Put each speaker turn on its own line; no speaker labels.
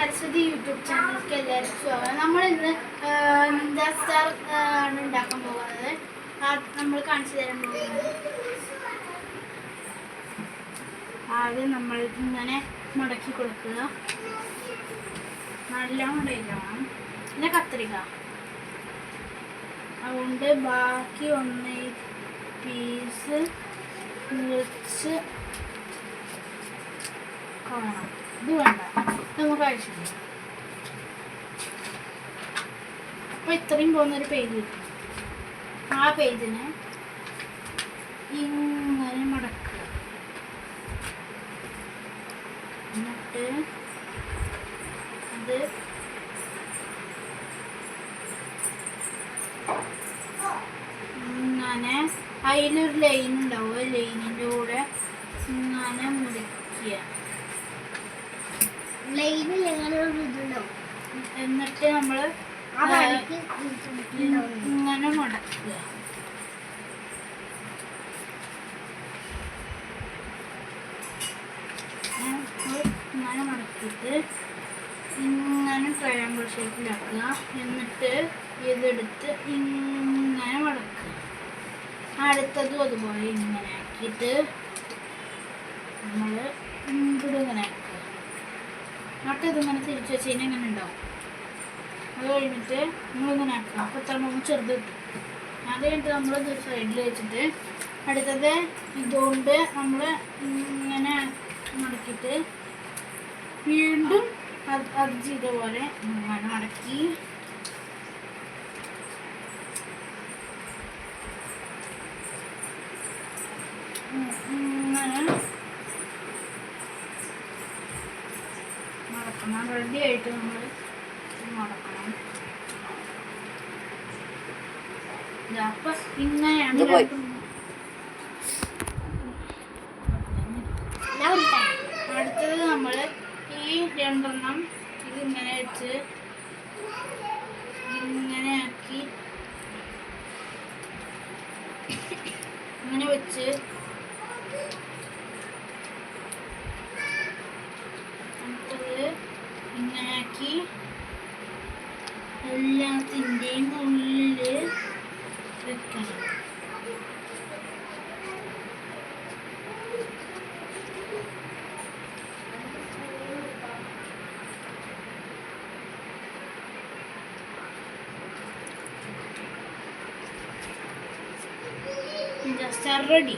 ഹരിശ്രുതി YouTube ചാനലിലേക്ക് എല്ലാവർക്കും സ്വാഗതം. നമ്മളിന്ന് നിഞ്ച സ്റ്റാർ ആണ് ഉണ്ടാക്കാൻ പോകുന്നത്. നമ്മൾ കാണിച്ചു തരാൻ പോകുന്നത് ആദ്യം നമ്മൾ ഇങ്ങനെ മുടക്കി കൊടുക്കുക. നല്ല മുടയിലാണ് പിന്നെ കത്രിക. അതുകൊണ്ട് ബാക്കി ഒന്ന് പീസ് മുറിച്ച് കാണാം. ഇത് വേണ്ട, നമുക്ക് ആവശ്യമില്ല. അപ്പോൾ ഇത്രയും പോകുന്നൊരു പേജ് കിട്ടും. ആ പേജിനെ ഇങ്ങനെ മടക്കുക. എന്നിട്ട് അത് ഇങ്ങനെ അതിലൊരു ലൈൻ ഉണ്ടാവും. ആ ലൈനിൻ്റെ കൂടെ ഇങ്ങനെ മുറിക്കുക. എന്നിട്ട് നമ്മൾ ഇങ്ങനെ മടക്കുക. ഇങ്ങനെ മടക്കിയിട്ട് ഇങ്ങനെ ട്രയാങ്കിൾ ഷേപ്പിലാക്കുക. എന്നിട്ട് ഇതെടുത്ത് ഇങ്ങനെ മടക്കുക. അടുത്തതും അതുപോലെ ഇങ്ങനെ ആക്കിയിട്ട് നമ്മൾ ഇങ്ങോട്ട് ഇങ്ങനെ ആക്കുക. എന്നിട്ട് ഇതിങ്ങനെ തിരിച്ച് വെച്ച് കഴിഞ്ഞാൽ ഇങ്ങനെ ഉണ്ടാവും. അത് കഴിഞ്ഞിട്ട് നമ്മളിങ്ങനെ ആക്കുക. അപ്പോൾ ഇത്ര നമുക്ക് ചെറുത് കിട്ടും. അത് കഴിഞ്ഞിട്ട് നമ്മൾ ഇത് സൈഡിൽ വെച്ചിട്ട് അടുത്തത് ഇതുകൊണ്ട് നമ്മൾ ഇങ്ങനെ മടക്കിയിട്ട് വീണ്ടും അത് ചെയ്ത പോലെ ഇങ്ങനെ മടക്കി ഇങ്ങനെ മടക്കണം. റെഡി ആയിട്ട് നമ്മൾ മടക്കണം. അപ്പം ഇങ്ങനെയാണ് അടുത്തത് നമ്മൾ ഈ രണ്ടെണ്ണം ഇതിങ്ങനെ വെച്ച് ഇങ്ങനെ ആക്കി ഇങ്ങനെ വെച്ച് അടുത്തത് ഇങ്ങനെ ആക്കി എല്ലാത്തിൻ്റെയും ഉള്ളിൽ വെക്കണം. Just ready.